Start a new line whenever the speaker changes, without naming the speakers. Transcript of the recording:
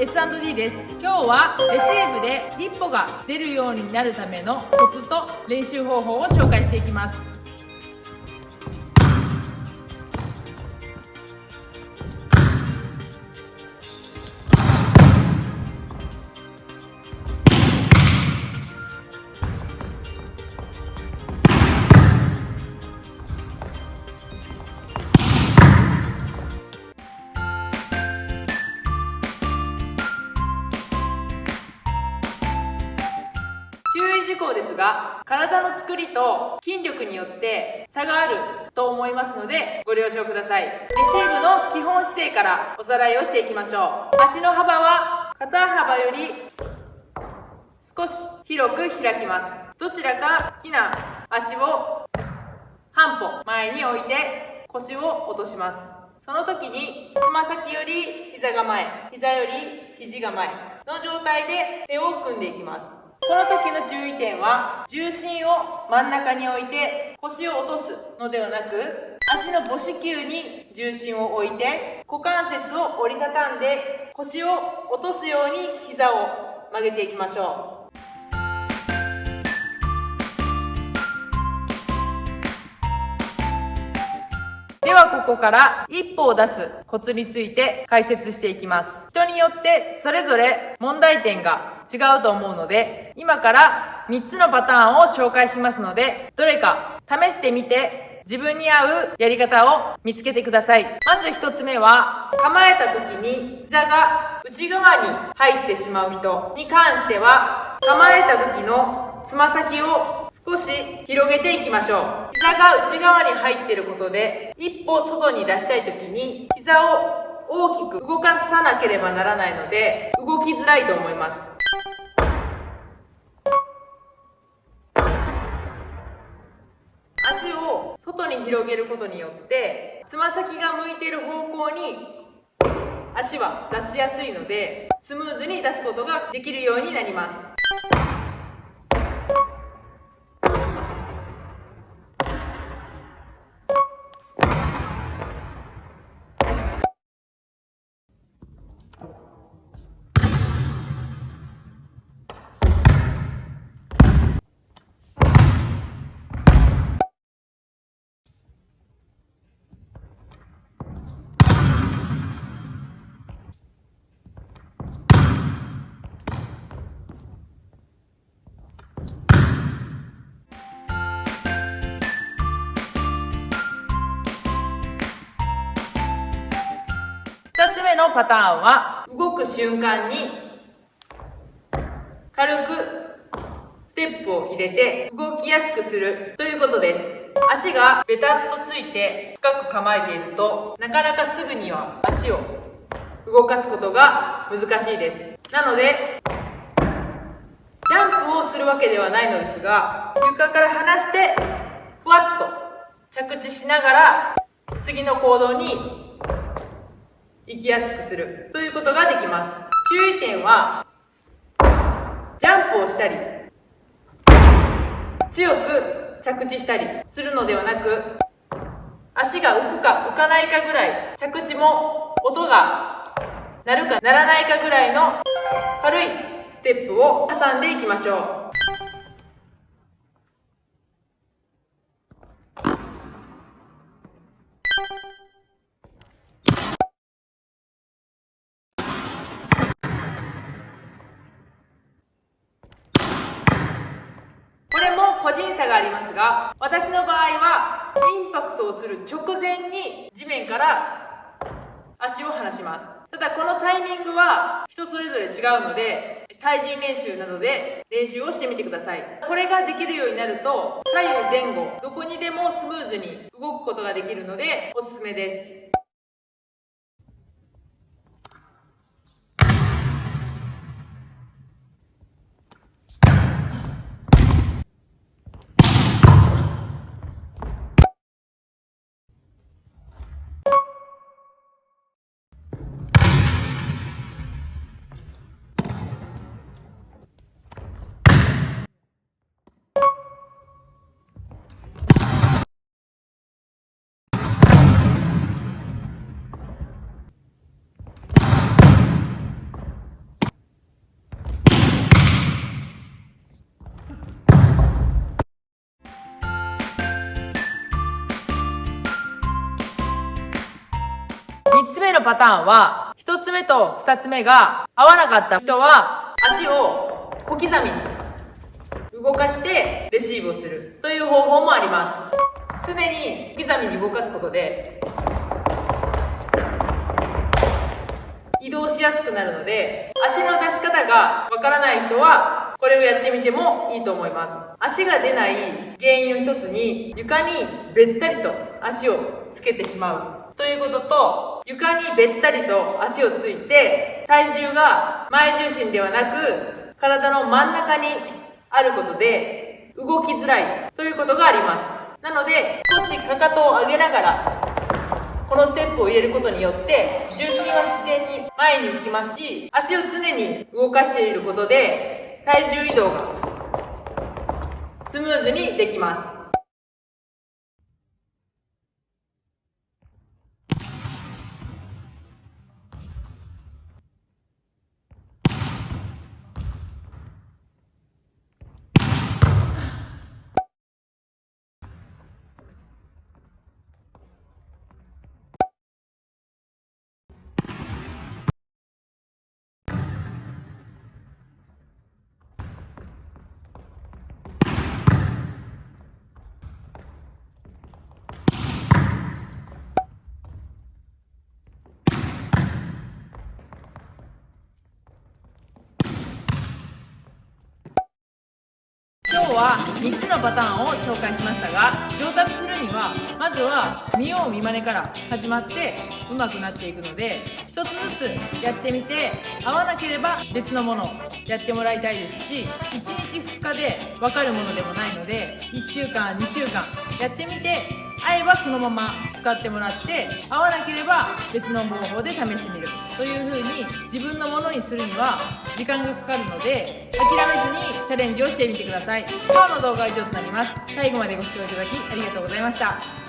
S&D です。今日はレシーブで一歩が出るようになるためのコツと練習方法を紹介していきます。注意事項ですが、体の作りと筋力によって差があると思いますのでご了承ください。レシーブの基本姿勢からおさらいをしていきましょう。足の幅は肩幅より少し広く開きます。どちらか好きな足を半歩前に置いて腰を落とします。その時につま先より膝が前、膝より肘が前の状態で手を組んでいきます。この時の注意点は、重心を真ん中に置いて腰を落とすのではなく、足の母子球に重心を置いて股関節を折りたたんで腰を落とすように膝を曲げていきましょう。ではここから一歩を出すコツについて解説していきます。人によってそれぞれ問題点が違うと思うので、今から3つのパターンを紹介しますので、どれか試してみて自分に合うやり方を見つけてください。まず1つ目は、構えた時に膝が内側に入ってしまう人に関しては、構えた時のつま先を少し広げていきましょう。膝が内側に入っていることで、一歩外に出したい時に膝を大きく動かさなければならないので、動きづらいと思います。足を外に広げることによって、つま先が向いている方向に足は出しやすいので、スムーズに出すことができるようになります。2つ目のパターンは、動く瞬間に軽くステップを入れて動きやすくするということです。足がベタっとついて深く構えていると、なかなかすぐには足を動かすことが難しいです。なので、ジャンプをするわけではないのですが、床から離してふわっと着地しながら次の行動に行きやすくするということができます。注意点は、ジャンプをしたり強く着地したりするのではなく、足が浮くか浮かないかぐらい、着地も音が鳴るか鳴らないかぐらいの軽いステップを挟んでいきましょう。これも個人差がありますが、私の場合はインパクトをする直前に地面から足を離します。ただこのタイミングは人それぞれ違うので、対人練習などで練習をしてみてください。これができるようになると、左右前後どこにでもスムーズに動くことができるのでおすすめです。3つ目のパターンは、1つ目と2つ目が合わなかった人は、足を小刻みに動かしてレシーブをするという方法もあります。常に小刻みに動かすことで移動しやすくなるので、足の出し方がわからない人はこれをやってみてもいいと思います。足が出ない原因の一つに、床にべったりと足をつけてしまうということと、床にべったりと足をついて体重が前重心ではなく体の真ん中にあることで動きづらいということがあります。なので、少しかかとを上げながらこのステップを入れることによって重心は自然に前に行きますし、足を常に動かしていることで体重移動がスムーズにできます。今日は3つのパターンを紹介しましたが、上達するにはまずは見よう見まねから始まって上手くなっていくので、一つずつやってみて合わなければ別のものをやってもらいたいですし、1日2日で分かるものでもないので、1週間2週間やってみて合えばそのまま使ってもらって、合わなければ別の方法で試してみるという風に自分のものにするには時間がかかるので、諦めずにチャレンジをしてみてください。今日の動画は以上となります。最後までご視聴いただきありがとうございました。